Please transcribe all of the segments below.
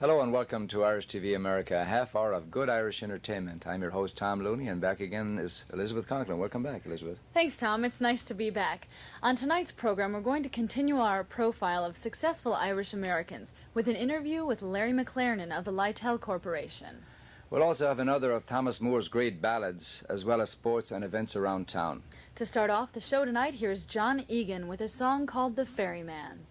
Hello and welcome to Irish TV America, a half hour of good Irish entertainment. I'm your host, Tom Looney, and back again is Elizabeth Conklin. Welcome back, Elizabeth. Thanks, Tom. It's nice to be back. On tonight's program, we're going to continue our profile of successful Irish Americans with an interview with Larry McLernan of the Lytel Corporation. We'll also have another of Thomas Moore's great ballads, as well as sports and events around town. To start off the show tonight, here's John Egan with a song called The Ferryman.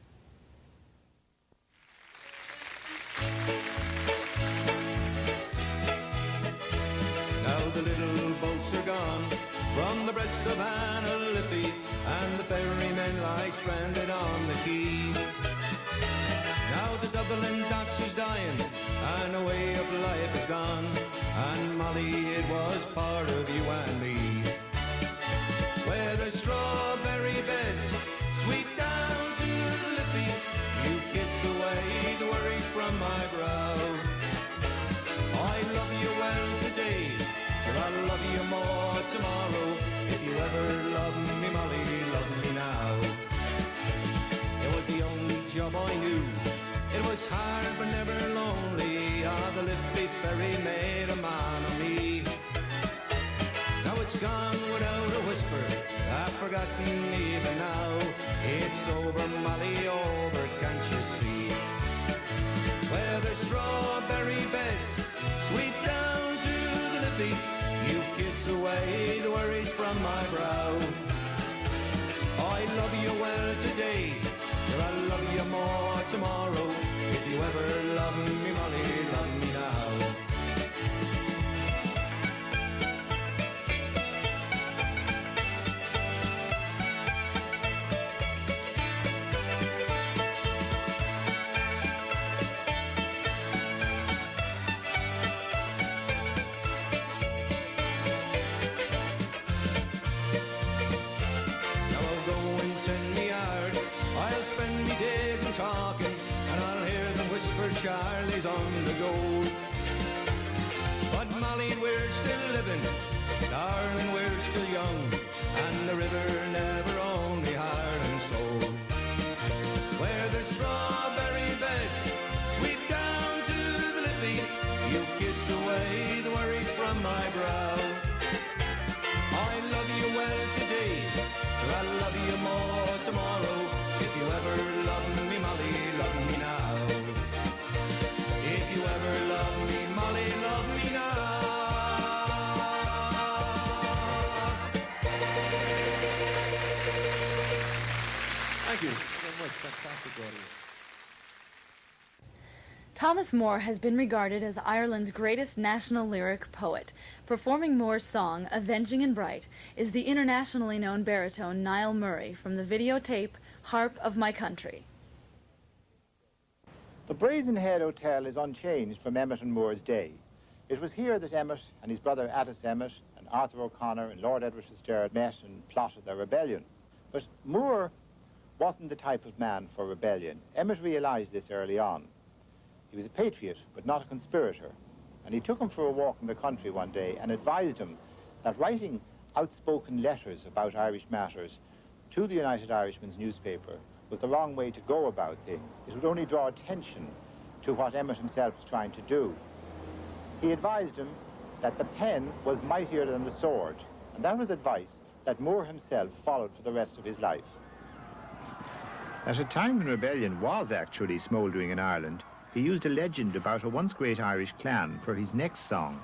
Now the little boats are gone from the breast of Liffey, and the ferrymen lie stranded on the quay. Now the Dublin docks is dying, and a way of life is gone, and Molly, it was part of you and me. Where the strawberry beds sweep down to the Liffey, you kiss away the worries from my brow. I love you well today, sure I'll love you more tomorrow. If you ever love me, Molly, love me now. It was the only job I knew. It was hard but never lonely. Ah, the Liffey ferry made a man of me. Now it's gone without a whisper, I've forgotten even now. It's over, Molly, over, can't you see? Where the strawberry beds sweep down to the Liffey, you kiss away the worries from my brow. I love you well today, sure I'll love you more tomorrow. If you ever love me, Molly, love me now. Talking, and I'll hear them whisper Charlie's on the go. But Molly, we're still living, darling, we're still young, and the river never only hard and soul. Where the strawberry beds sweep down to the Liffey, you kiss away the worries from my brow. I love you well today, sure I'll love you more tomorrow. If you ever love me, Molly, love me now. If you ever love me, Molly, love me now. Thank you so much. Fantastic audience. Thomas Moore has been regarded as Ireland's greatest national lyric poet. Performing Moore's song, Avenging and Bright, is the internationally known baritone Niall Murray from the videotape Harp of My Country. The Brazen Head Hotel is unchanged from Emmet and Moore's day. It was here that Emmet and his brother Attis Emmet and Arthur O'Connor and Lord Edward Fitzgerald met and plotted their rebellion. But Moore wasn't the type of man for rebellion. Emmet realised this early on. He was a patriot, but not a conspirator. And he took him for a walk in the country one day and advised him that writing outspoken letters about Irish matters to the United Irishmen's newspaper was the wrong way to go about things. It would only draw attention to what Emmet himself was trying to do. He advised him that the pen was mightier than the sword, and that was advice that Moore himself followed for the rest of his life. At a time when rebellion was actually smouldering in Ireland, he used a legend about a once great Irish clan for his next song.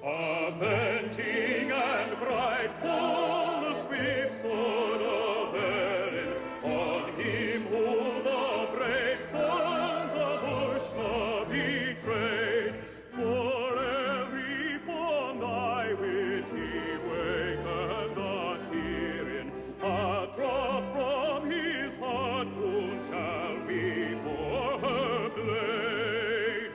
Avenging and bright, pull the sweet sword of Erin on him who the brave sons of Ushna betrayed. For every fond eye which he wakened a tear in, a drop from his heart wound shall be for her blade.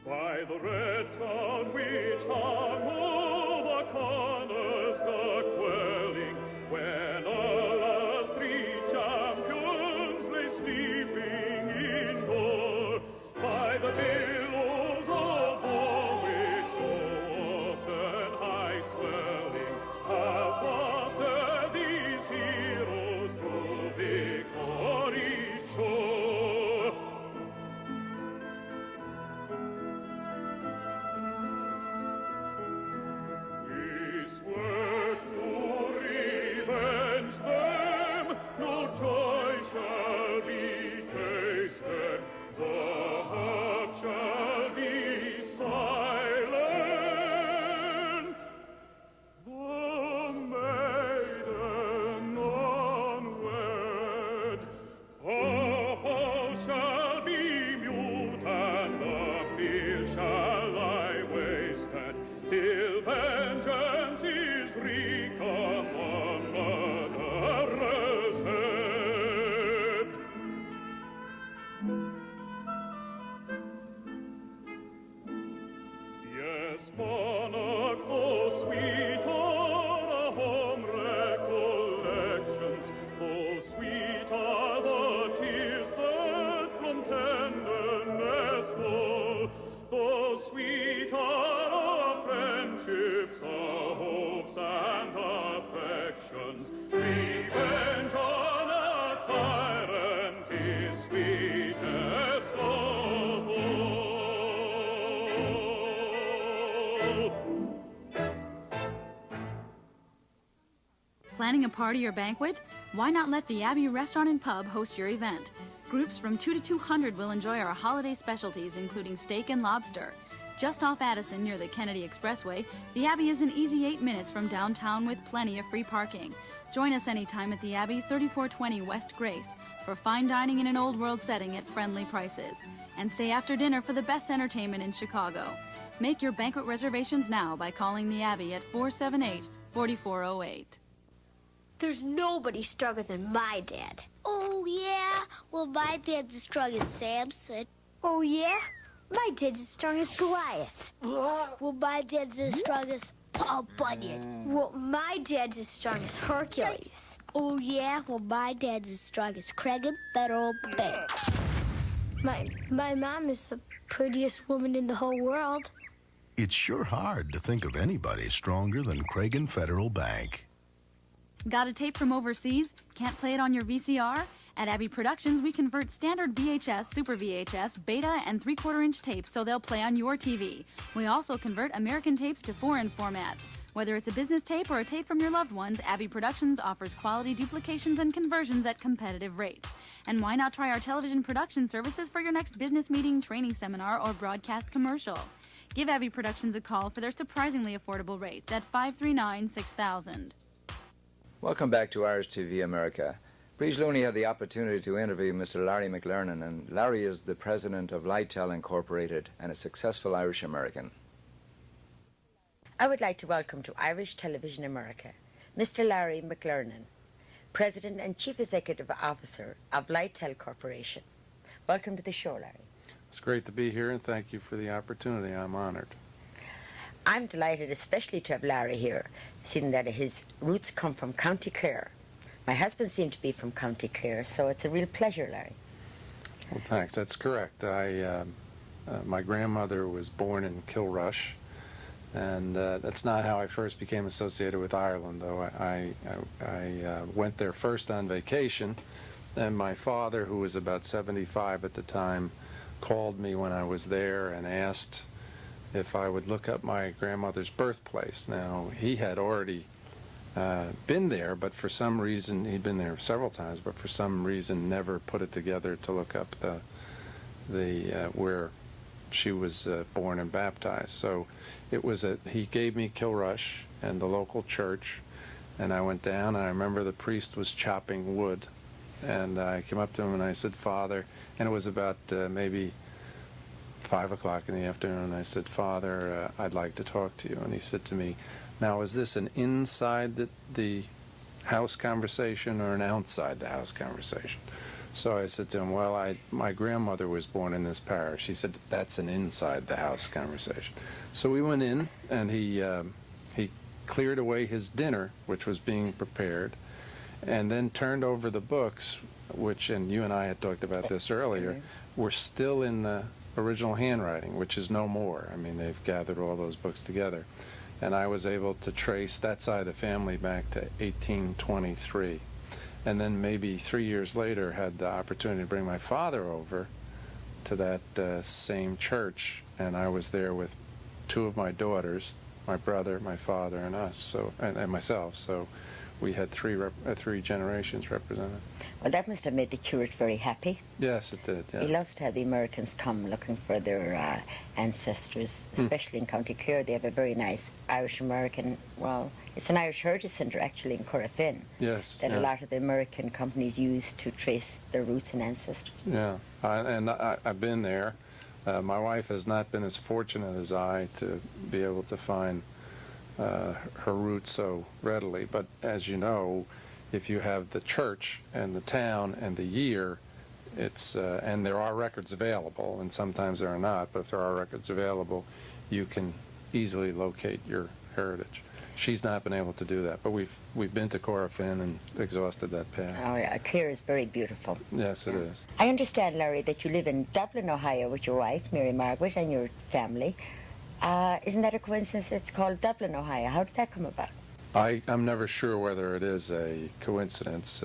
By the red cloud which hung over Connor's dark dwelling, when alas 3 champions lay sleeping till vengeance is wreaked upon murderer's head. Yes, monarch, though sweet are home recollections, though sweet are the tears that from tenderness fall, though sweet are our friendships, our hopes and affections, revenge on a tyrant is sweetest of all. Planning a party or banquet? Why not let the Abbey Restaurant and Pub host your event? Groups from 2 to 200 will enjoy our holiday specialties, including steak and lobster. Just off Addison near the Kennedy Expressway, the Abbey is an easy 8 minutes from downtown with plenty of free parking. Join us anytime at the Abbey, 3420 West Grace, for fine dining in an old world setting at friendly prices. And stay after dinner for the best entertainment in Chicago. Make your banquet reservations now by calling the Abbey at 478-4408. There's nobody stronger than my dad. Oh, yeah? Well, my dad's as strong as Samson. Oh, yeah? My dad's as strong as Goliath. Well, my dad's as strong as Paul Bunyan. Well, my dad's as strong as Hercules. Oh, yeah? Well, my dad's as strong as Cregan Federal Bank. My mom is the prettiest woman in the whole world. It's sure hard to think of anybody stronger than Cregan Federal Bank. Got a tape from overseas? Can't play it on your VCR? At Abbey Productions, we convert standard VHS, Super VHS, Beta, and 3/4-inch tapes so they'll play on your TV. We also convert American tapes to foreign formats. Whether it's a business tape or a tape from your loved ones, Abbey Productions offers quality duplications and conversions at competitive rates. And why not try our television production services for your next business meeting, training seminar, or broadcast commercial? Give Abbey Productions a call for their surprisingly affordable rates at 539-6000. Welcome back to Irish TV America. Breege Looney had the opportunity to interview Mr. Larry McLernan, and Larry is the president of Lightel Incorporated and a successful Irish American. I would like to welcome to Irish Television America Mr. Larry McLernan, President and Chief Executive Officer of Lightel Corporation. Welcome to the show, Larry. It's great to be here, and thank you for the opportunity. I'm honored. I'm delighted especially to have Larry here, seeing that his roots come from County Clare. My husband seemed to be from County Clare, so it's a real pleasure, Larry. Well, thanks. That's correct. My grandmother was born in Kilrush, and that's not how I first became associated with Ireland, though. I went there first on vacation, and my father, who was about 75 at the time, called me when I was there and asked if I would look up my grandmother's birthplace. Now, he had already been there, but for some reason, he'd been there several times, but for some reason never put it together to look up where she was born and baptized. So it was he gave me Kilrush and the local church, and I went down, and I remember the priest was chopping wood, and I came up to him and I said, "Father," and it was about maybe 5 o'clock in the afternoon, and I said, "Father, I'd like to talk to you." And he said to me, "Now, is this an inside the house conversation or an outside the house conversation?" So I said to him, "Well, my grandmother was born in this parish." He said, "That's an inside the house conversation." So we went in, and he cleared away his dinner, which was being prepared, and then turned over the books, which, and you and I had talked about this earlier, were still in the original handwriting, which is no more. I mean, they've gathered all those books together. And I was able to trace that side of the family back to 1823. And then maybe 3 years later had the opportunity to bring my father over to that same church, and I was there with two of my daughters, my brother, my father, and us, and myself. So we had three generations represented. Well, that must have made the curate very happy. Yes, it did. Yeah. He loves to have the Americans come looking for their ancestors, especially in County Clare. They have a very nice Irish-American, well, it's an Irish Heritage Centre actually in Corofin. Yes. That a lot of the American companies use to trace their roots and ancestors. Yeah, and I've been there. My wife has not been as fortunate as I to be able to find her roots so readily. But as you know, if you have the church and the town and the year, it's and there are records available, and sometimes there are not, but if there are records available, you can easily locate your heritage. She's not been able to do that, but we've been to Corofin and exhausted that path. Oh, yeah, Clare is very beautiful. Yes, it is. I understand, Larry, that you live in Dublin, Ohio with your wife, Mary Margaret, and your family. Isn't that a coincidence? It's called Dublin, Ohio. How did that come about? I'm never sure whether it is a coincidence.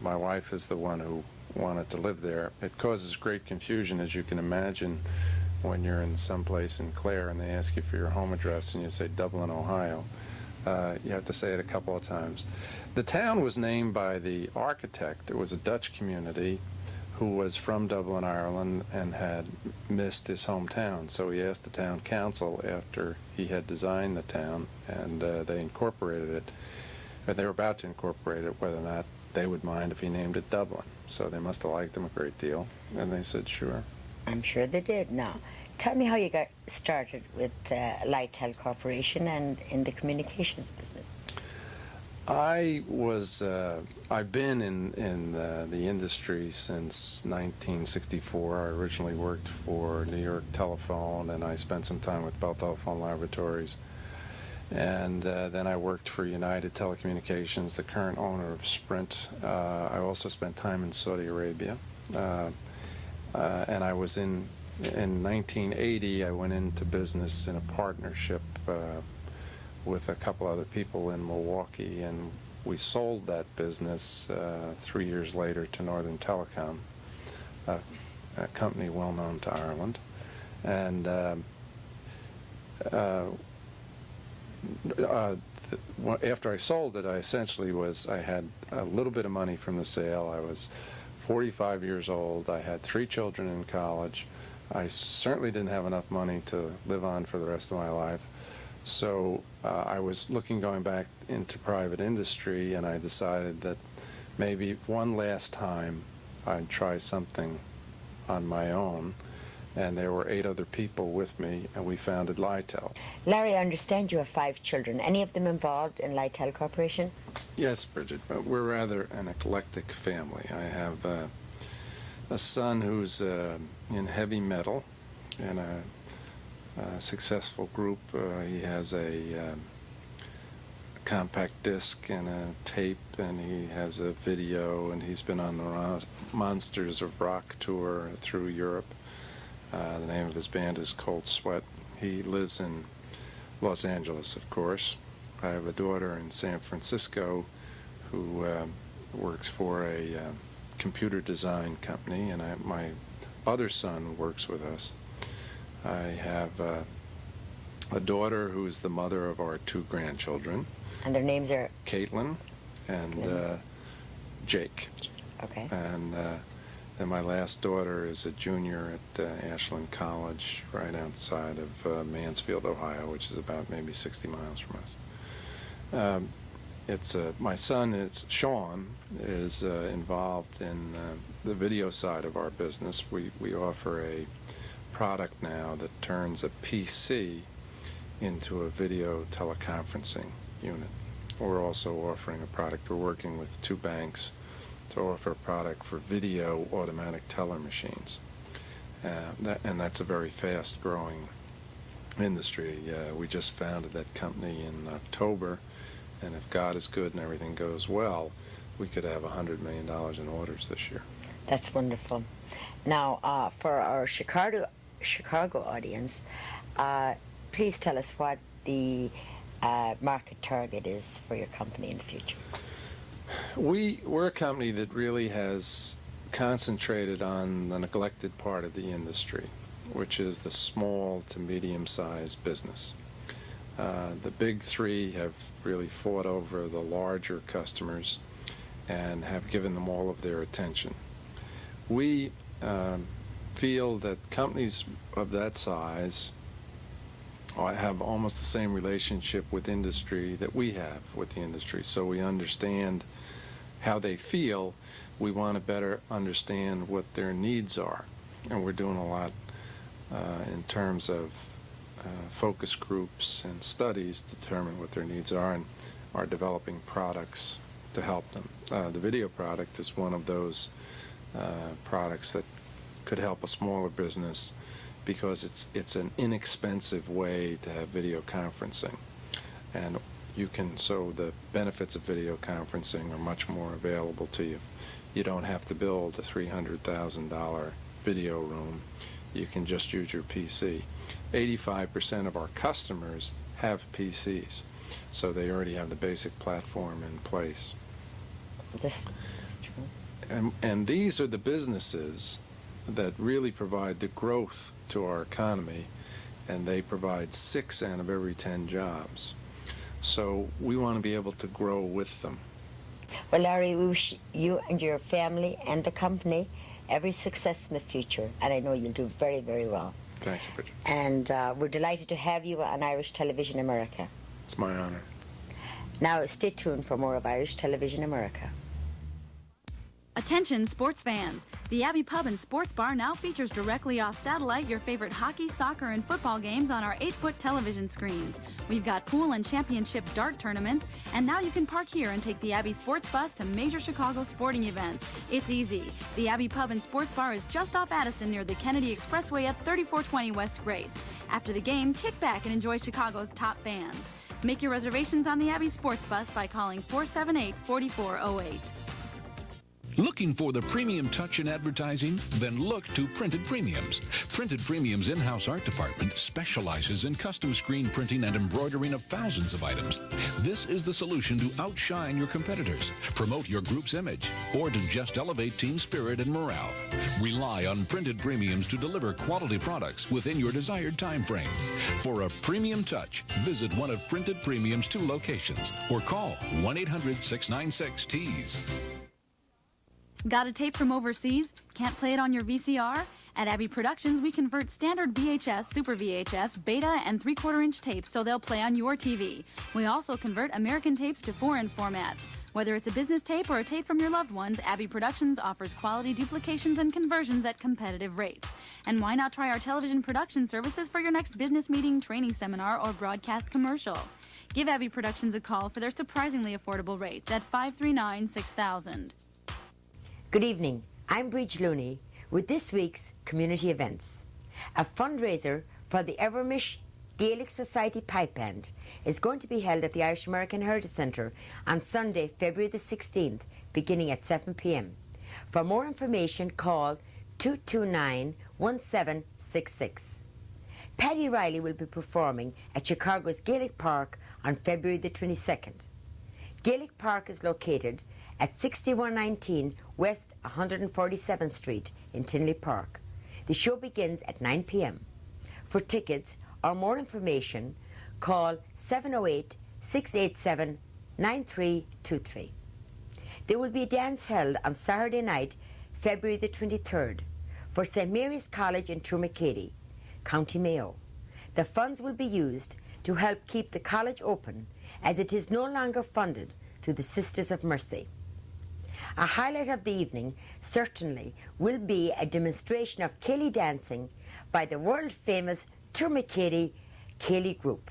My wife is the one who wanted to live there. It causes great confusion, as you can imagine, when you're in some place in Clare and they ask you for your home address and you say Dublin, Ohio. You have to say it a couple of times. The town was named by the architect. It was a Dutch community who was from Dublin, Ireland, and had missed his hometown. So he asked the town council after he had designed the town, and they incorporated it. Or they were about to incorporate it, whether or not they would mind if he named it Dublin. So they must have liked him a great deal, and they said sure. I'm sure they did. Now, tell me how you got started with Lightel Corporation and in the communications business. I've been in the industry since 1964. I originally worked for New York Telephone, and I spent some time with Bell Telephone Laboratories. And then I worked for United Telecommunications, the current owner of Sprint. I also spent time in Saudi Arabia. And I was in 1980, I went into business in a partnership with a couple other people in Milwaukee, and we sold that business 3 years later to Northern Telecom, a company well known to Ireland. And after I sold it, I had a little bit of money from the sale. I was 45 years old. I had 3 children in college. I certainly didn't have enough money to live on for the rest of my life. So I was going back into private industry, and I decided that maybe one last time I'd try something on my own. And there were 8 other people with me, and we founded Lightel. Larry, I understand you have 5 children. Any of them involved in Lightel Corporation? Yes, Bridget, but we're rather an eclectic family. I have a son who's in heavy metal in a successful group. He has a compact disc and a tape, and he has a video, and he's been on the Monsters of Rock tour through Europe. The name of his band is Cold Sweat. He lives in Los Angeles, of course. I have a daughter in San Francisco who works for a computer design company, and my other son works with us. I have a daughter who's the mother of our 2 grandchildren. And their names are? Caitlin and Jake. Okay. And my last daughter is a junior at Ashland College, right outside of Mansfield, Ohio, which is about maybe 60 miles from us. My son, Sean, is involved in the video side of our business. We offer a product now that turns a PC into a video teleconferencing unit. We're also offering a product. We're working with 2 banks to offer a product for video automatic teller machines. And that's a very fast-growing industry. We just founded that company in October, and if God is good and everything goes well, we could have $100 million in orders this year. That's wonderful. Now, for our Chicago audience, please tell us what the market target is for your company in the future. We're a company that really has concentrated on the neglected part of the industry, which is the small to medium-sized business. The big 3 have really fought over the larger customers and have given them all of their attention. We feel that companies of that size have almost the same relationship with industry that we have with the industry, so we understand how they feel. We want to better understand what their needs are, and we're doing a lot in terms of focus groups and studies to determine what their needs are, and are developing products to help them. The video product is one of those products that could help a smaller business because it's an inexpensive way to have video conferencing, and so the benefits of video conferencing are much more available to you. You don't have to build a $300,000 video room. You can just use your PC. 85% of our customers have PCs, so they already have the basic platform in place. That's true. And these are the businesses that really provide the growth to our economy, and they provide 6 out of every 10 jobs. So we want to be able to grow with them. Well, Larry, we wish you and your family and the company every success in the future, and I know you'll do very, very well. Thank you, Bridget. And we're delighted to have you on Irish Television America. It's my honor. Now, stay tuned for more of Irish Television America. Attention sports fans! The Abbey Pub and Sports Bar now features directly off satellite your favorite hockey, soccer, and football games on our 8-foot television screens. We've got pool and championship dart tournaments, and now you can park here and take the Abbey Sports Bus to major Chicago sporting events. It's easy. The Abbey Pub and Sports Bar is just off Addison near the Kennedy Expressway at 3420 West Grace. After the game, kick back and enjoy Chicago's top bands. Make your reservations on the Abbey Sports Bus by calling 478-4408. Looking for the premium touch in advertising? Then look to Printed Premiums. Printed Premiums' in-house art department specializes in custom screen printing and embroidering of thousands of items. This is the solution to outshine your competitors, promote your group's image, or to just elevate team spirit and morale. Rely on Printed Premiums to deliver quality products within your desired time frame. For a premium touch, visit one of Printed Premiums' 2 locations or call 1-800-696-TEASE. Got a tape from overseas? Can't play it on your VCR? At Abbey Productions, we convert standard VHS, Super VHS, Beta, and 3/4-inch tapes so they'll play on your TV. We also convert American tapes to foreign formats. Whether it's a business tape or a tape from your loved ones, Abbey Productions offers quality duplications and conversions at competitive rates. And why not try our television production services for your next business meeting, training seminar, or broadcast commercial? Give Abbey Productions a call for their surprisingly affordable rates at 539-6000. Good evening. I'm Bridge Looney with this week's community events. A fundraiser for the Evermish Gaelic Society Pipe Band is going to be held at the Irish American Heritage Centre on Sunday, February the 16th, beginning at 7 p.m. For more information, call 229-1766. Paddy Riley will be performing at Chicago's Gaelic Park on February the 22nd. Gaelic Park is located at 6119 West 147th Street in Tinley Park. The show begins at 9 p.m. For tickets or more information, call 708-687-9323. There will be a dance held on Saturday night, February the 23rd, for St. Mary's College in Tourmakeady, County Mayo. The funds will be used to help keep the college open, as it is no longer funded to the Sisters of Mercy. A highlight of the evening certainly will be a demonstration of Cayley dancing by the world-famous Tourmakeady Cayley Group.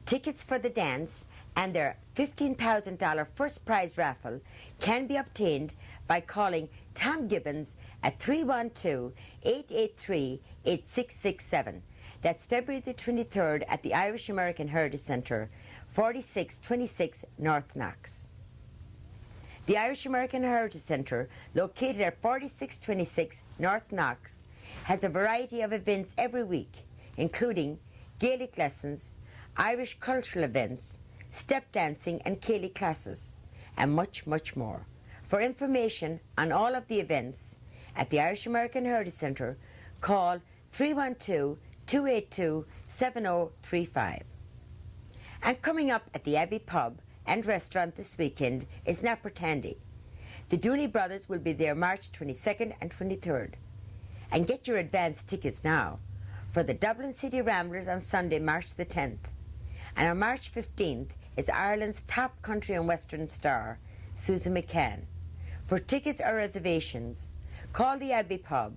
Tickets for the dance and their $15,000 first prize raffle can be obtained by calling Tom Gibbons at 312-883-8667. That's February the 23rd at the Irish American Heritage Centre, 4626 North Knox. The Irish American Heritage Centre, located at 4626 North Knox, has a variety of events every week, including Gaelic lessons, Irish cultural events, step dancing and Cayley classes, and much, much more. For information on all of the events at the Irish American Heritage Centre, call 312-282-7035. And coming up at the Abbey Pub and Restaurant this weekend is Napper Tandy. The Dooley Brothers will be there March 22nd and 23rd. And get your advance tickets now for the Dublin City Ramblers on Sunday, March the 10th. And on March 15th is Ireland's top country and western star, Susan McCann. For tickets or reservations, call the Abbey Pub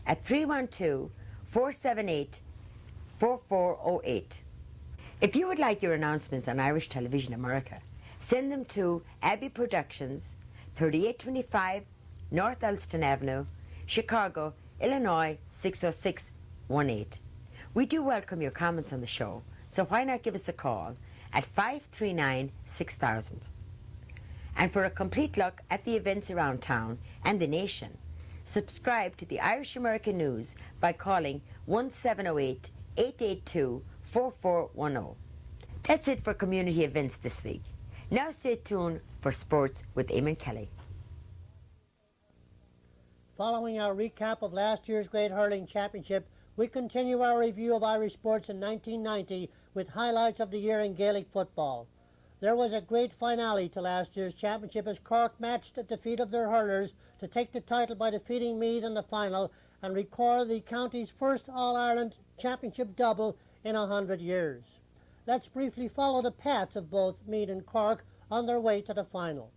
at 478-4408. If you would like your announcements on Irish Television America, send them to Abbey Productions, 3825 North Elston Avenue, Chicago, Illinois 60618. We do welcome your comments on the show, so why not give us a call at 539-6000. And for a complete look at the events around town and the nation, subscribe to the Irish American News by calling 1708-882-4410. That's it for community events this week. Now stay tuned for sports with Eamon Kelly. Following our recap of last year's Great Hurling Championship, we continue our review of Irish sports in 1990 with highlights of the year in Gaelic football. There was a great finale to last year's championship as Cork matched the defeat of their hurlers to take the title by defeating Meath in the final and record the county's first All-Ireland Championship double in 100 years. Let's briefly follow the paths of both Meath and Cork on their way to the final.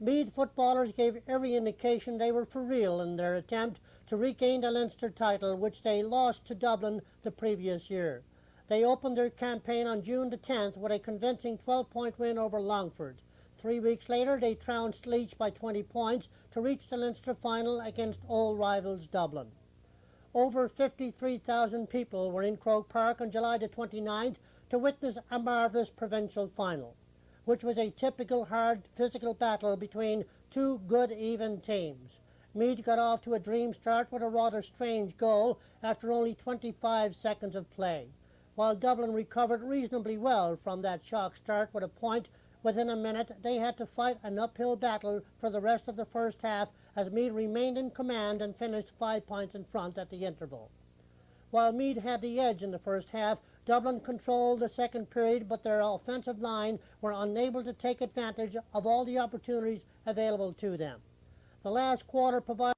Meath footballers gave every indication they were for real in their attempt to regain the Leinster title, which they lost to Dublin the previous year. They opened their campaign on June the 10th with a convincing 12-point win over Longford. 3 weeks later, they trounced Laois by 20 points to reach the Leinster final against old rivals Dublin. Over 53,000 people were in Croke Park on July the 29th to witness a marvellous provincial final, which was a typical hard physical battle between two good even teams. Meath got off to a dream start with a rather strange goal after only 25 seconds of play, while Dublin recovered reasonably well from that shock start with a point within a minute. They had to fight an uphill battle for the rest of the first half as Meath remained in command and finished 5 points in front at the interval. While Meath had the edge in the first half, Dublin controlled the second period, but their offensive line were unable to take advantage of all the opportunities available to them. The last quarter provided